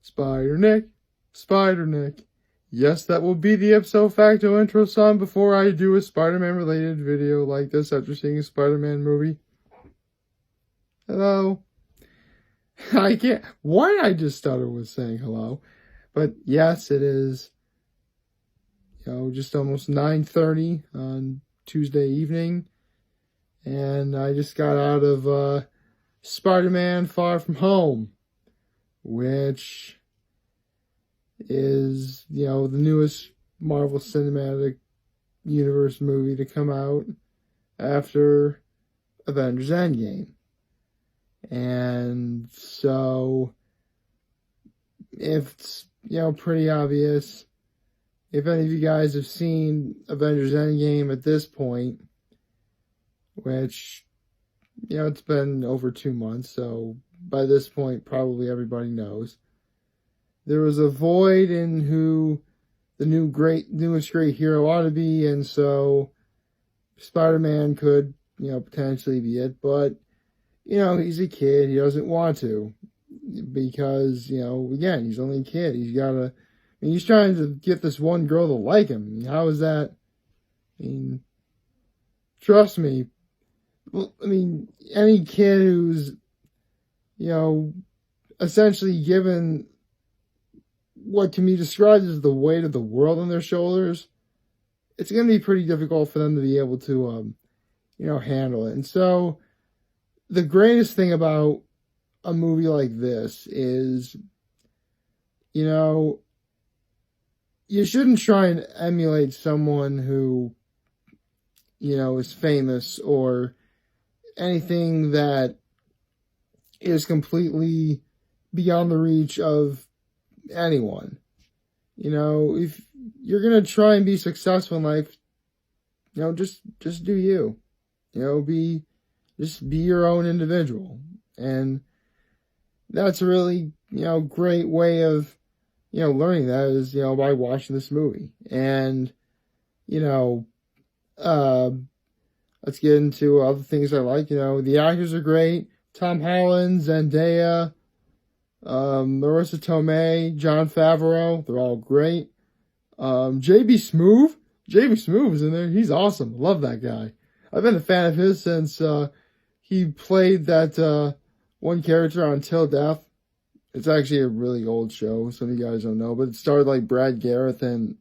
Spider Nick, Spider Nick. Yes, that will be the ipso facto intro song before I do a Spider-Man related video like this after seeing a Spider-Man movie. Hello. I can't. Why did I just stutter with saying hello? But yes, it is, just almost 9:30 on Tuesday evening. And I just got out of Spider-Man Far From Home, which is, the newest Marvel Cinematic Universe movie to come out after Avengers Endgame. And so, it's, pretty obvious, if any of you guys have seen Avengers Endgame at this point, which, it's been over 2 months, so by this point, probably everybody knows. There was a void in who the newest great hero ought to be, and so Spider-Man could, potentially be it, but, he's a kid, he doesn't want to, because, again, he's only a kid, he's trying to get this one girl to like him. How is that? Trust me, any kid who's, essentially given what can be described as the weight of the world on their shoulders, it's going to be pretty difficult for them to be able to, handle it. And so, the greatest thing about a movie like this is, you shouldn't try and emulate someone who, is famous or anything that is completely beyond the reach of anyone. If you're going to try and be successful in life, just do you. Just be your own individual. And that's a really, great way of, learning that is, by watching this movie. And, let's get into other things I like. The actors are great. Tom Holland, Zendaya, Marissa Tomei, Jon Favreau, they're all great. J.B. Smoove is in there. He's awesome. Love that guy. I've been a fan of his since he played that one character on Till Death. It's actually a really old show. Some of you guys don't know, but it starred like Brad Garrett and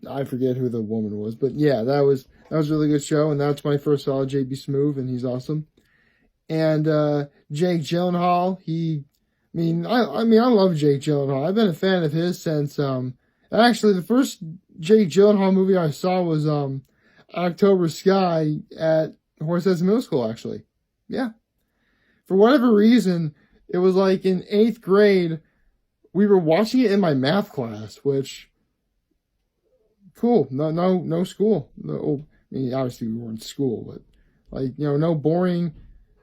I forget who the woman was, but yeah, that was a really good show, and that's when I first saw J.B. Smoove, and he's awesome. And Jake Gyllenhaal, I love Jake Gyllenhaal. I've been a fan of his since actually the first Jake Gyllenhaal movie I saw was October Sky at Horseheads Middle School, actually. Yeah. For whatever reason, it was like in 8th grade, we were watching it in my math class, which, cool. No school. No, obviously we weren't in school, but no boring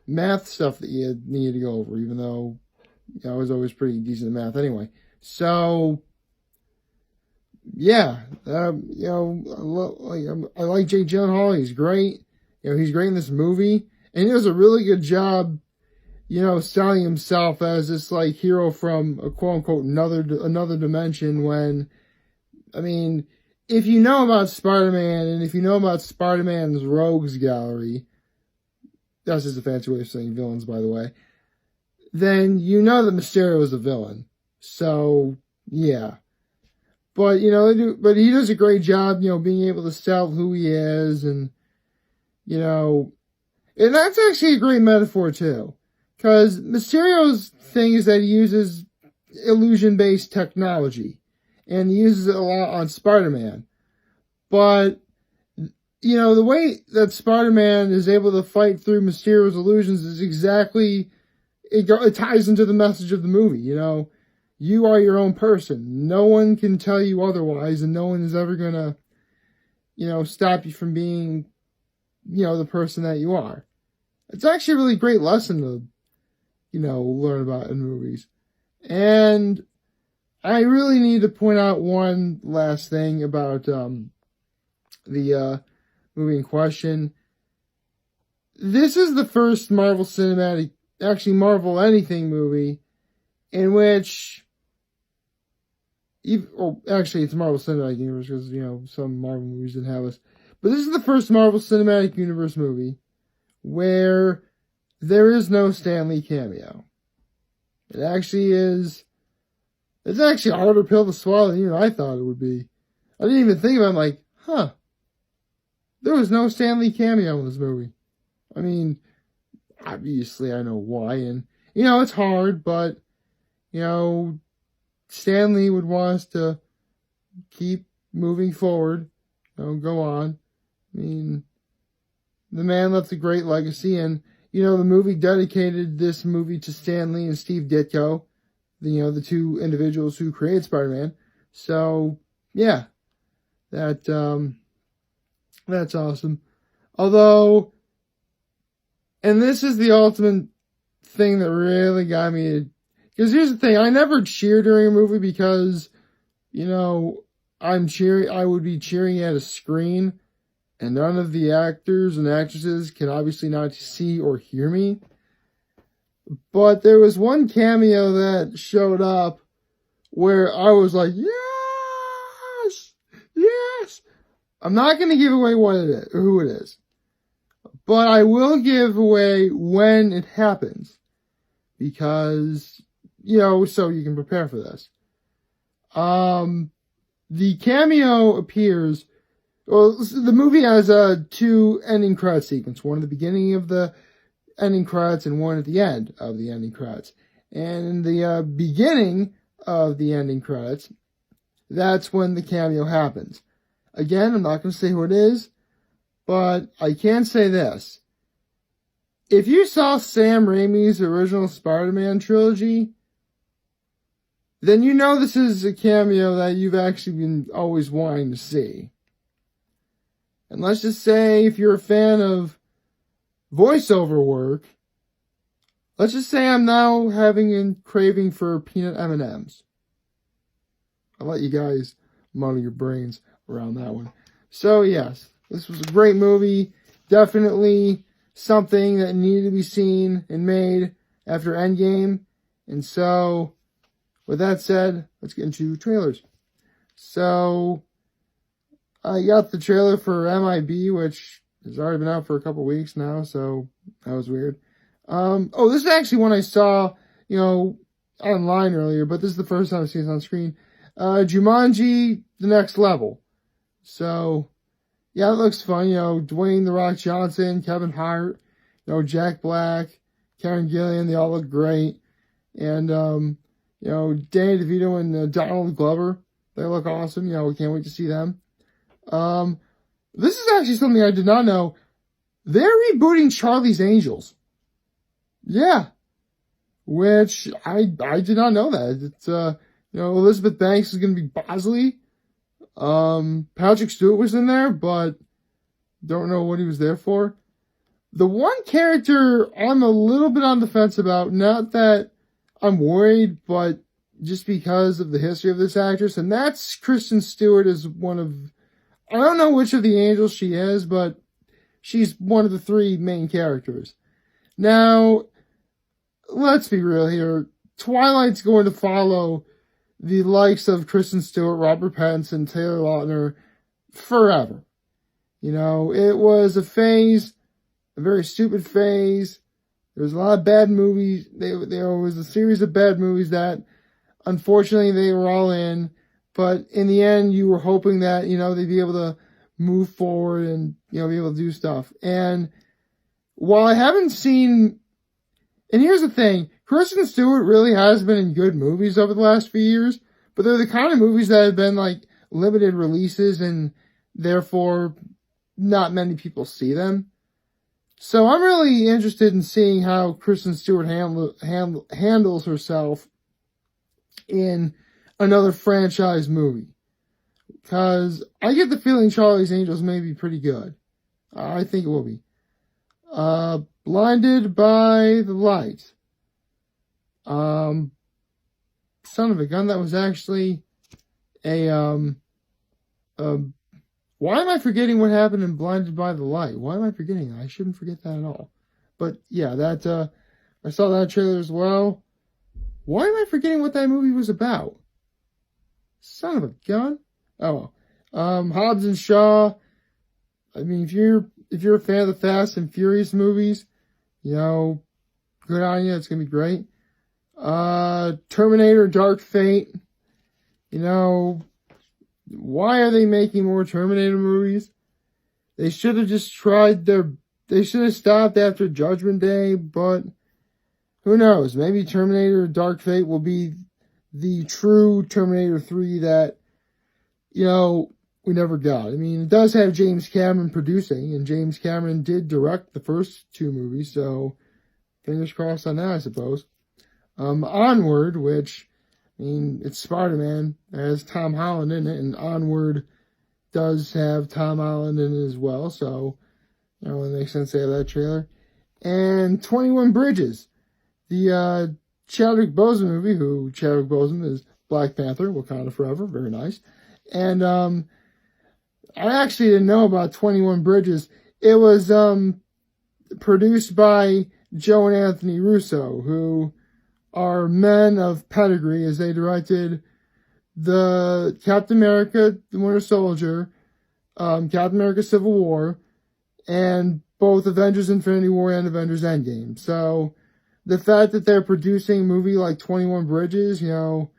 math stuff that you needed to go over, even though, I was always pretty decent at math anyway. So, yeah, I like Jake Gyllenhaal. He's great. He's great in this movie, and he does a really good job, selling himself as this hero from a quote unquote another dimension. When, if you know about Spider-Man, and if you know about Spider-Man's Rogues Gallery, that's just a fancy way of saying villains, by the way, then you know that Mysterio is a villain. So, yeah. But, but he does a great job, being able to sell who he is, and, and that's actually a great metaphor, too. Because Mysterio's thing is that he uses illusion-based technology, and he uses it a lot on Spider-Man. But, the way that Spider-Man is able to fight through Mysterio's illusions is exactly, it ties into the message of the movie, You are your own person. No one can tell you otherwise, and no one is ever gonna, stop you from being, the person that you are. It's actually a really great lesson to, learn about in movies. And I really need to point out one last thing about the movie in question. This is the first Marvel anything movie in which, actually it's Marvel Cinematic Universe because, some Marvel movies didn't have this. But this is the first Marvel Cinematic Universe movie where there is no Stan Lee cameo. It's actually a harder pill to swallow than I thought it would be. I didn't even think about it. I'm like, there was no Stan Lee cameo in this movie. I mean, obviously I know why, and, it's hard, but, Stan Lee would want us to keep moving forward, go on. I mean, the man left a great legacy, and, the movie dedicated this movie to Stan Lee and Steve Ditko, the two individuals who created Spider-Man. So, yeah, that's awesome. Although, and this is the ultimate thing that really got me, because here's the thing, I never cheer during a movie because, I would be cheering at a screen, and none of the actors and actresses can obviously not see or hear me. But there was one cameo that showed up where I was like, yes, yes. I'm not going to give away what it is, or who it is, but I will give away when it happens, because, so you can prepare for this. The cameo appears, the movie has two ending credit sequences, one at the beginning of the ending credits and one at the end of the ending credits. And in the beginning of the ending credits, that's when the cameo happens. Again, I'm not going to say who it is, but I can say this. If you saw Sam Raimi's original Spider-Man trilogy, then this is a cameo that you've actually been always wanting to see. And let's just say if you're a fan of voiceover work, let's just say I'm now having a craving for peanut M&Ms. I'll let you guys muddle your brains around that one. So yes, this was a great movie. Definitely something that needed to be seen and made after Endgame. And so, with that said, let's get into trailers. So, I got the trailer for MIB, which has already been out for a couple weeks now, so that was weird. This is actually one I saw, online earlier, but this is the first time I've seen it on screen. Jumanji, The Next Level. So, yeah, it looks fun. Dwayne "The Rock" Johnson, Kevin Hart, Jack Black, Karen Gillan, they all look great. And, Danny DeVito and Donald Glover, they look awesome. We can't wait to see them. This is actually something I did not know. They're rebooting Charlie's Angels. Yeah. Which, I did not know that. It's, Elizabeth Banks is going to be Bosley. Patrick Stewart was in there, but don't know what he was there for. The one character I'm a little bit on the fence about, not that I'm worried, but just because of the history of this actress, and that's Kristen Stewart is one of, I don't know which of the angels she is, but she's one of the three main characters. Now, let's be real here. Twilight's going to follow the likes of Kristen Stewart, Robert Pattinson, Taylor Lautner forever. It was a phase, a very stupid phase. There was a lot of bad movies. There was a series of bad movies that, unfortunately, they were all in. But in the end, you were hoping that, they'd be able to move forward and, be able to do stuff. And while I haven't seen, and here's the thing, Kristen Stewart really has been in good movies over the last few years, but they're the kind of movies that have been like limited releases and therefore not many people see them. So I'm really interested in seeing how Kristen Stewart handles herself in another franchise movie. Because I get the feeling Charlie's Angels may be pretty good. I think it will be. Blinded by the Light. Son of a gun, that was actually why am I forgetting what happened in Blinded by the Light? Why am I forgetting that? I shouldn't forget that at all. But yeah, I saw that trailer as well. Why am I forgetting what that movie was about? Son of a gun. Oh well. Hobbs and Shaw. I mean, if you're a fan of the Fast and Furious movies, you know, good on you. It's gonna be great. Terminator Dark Fate. You know, why are they making more Terminator movies? They should have just they should have stopped after Judgment Day, but who knows? Maybe Terminator Dark Fate will be the true Terminator 3 that, you know, we never got. I mean, it does have James Cameron producing, and James Cameron did direct the first two movies, so fingers crossed on that, I suppose. Onward, which, I mean, it's Spider-Man. It has Tom Holland in it, and Onward does have Tom Holland in it as well, so, you know, it makes sense to have that trailer. And 21 Bridges, the Chadwick Boseman movie, who Chadwick Boseman is Black Panther, Wakanda Forever, very nice. And I actually didn't know about 21 Bridges. It was produced by Joe and Anthony Russo, who are men of pedigree, as they directed the Captain America, the Winter Soldier, Captain America Civil War, and both Avengers Infinity War and Avengers Endgame. So the fact that they're producing a movie like 21 Bridges, you know,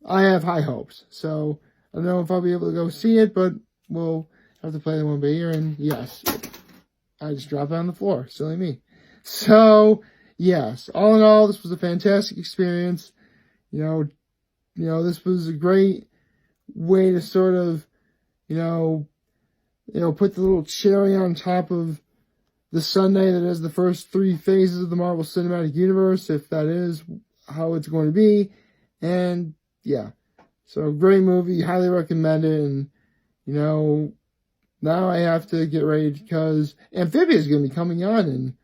I have high hopes. So I don't know if I'll be able to go see it, but we'll have to play the one by ear. And yes, I just dropped it on the floor. Silly me. So yes, all in all, this was a fantastic experience. You know, this was a great way to sort of, you know, put the little cherry on top of the sundae that is the first three phases of the Marvel Cinematic Universe, if that is how it's going to be. And yeah, so great movie, highly recommend it. And, you know, now I have to get ready because Amphibia is going to be coming on in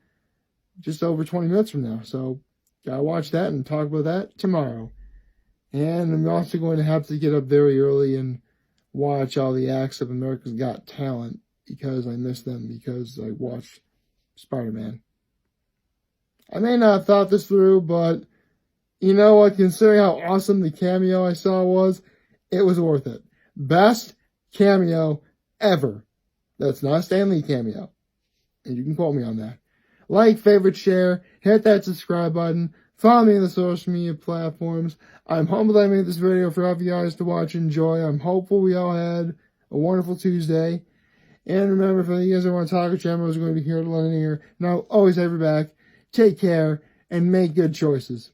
just over 20 minutes from now. So gotta watch that and talk about that tomorrow. And I'm also going to have to get up very early and watch all the acts of America's Got Talent because I missed them because I watched Spider-Man. I may not have thought this through, but you know what? Considering how awesome the cameo I saw was, it was worth it. Best cameo ever. That's not a Stan Lee cameo. And you can quote me on that. Like, favorite, share, hit that subscribe button. Follow me on the social media platforms. I'm humbled I made this video for all of you guys to watch and enjoy. I'm hopeful we all had a wonderful Tuesday. And remember, for you guys that want to talk, Gemma is going to be here to lend an ear. And I'll always have your back. Take care and make good choices.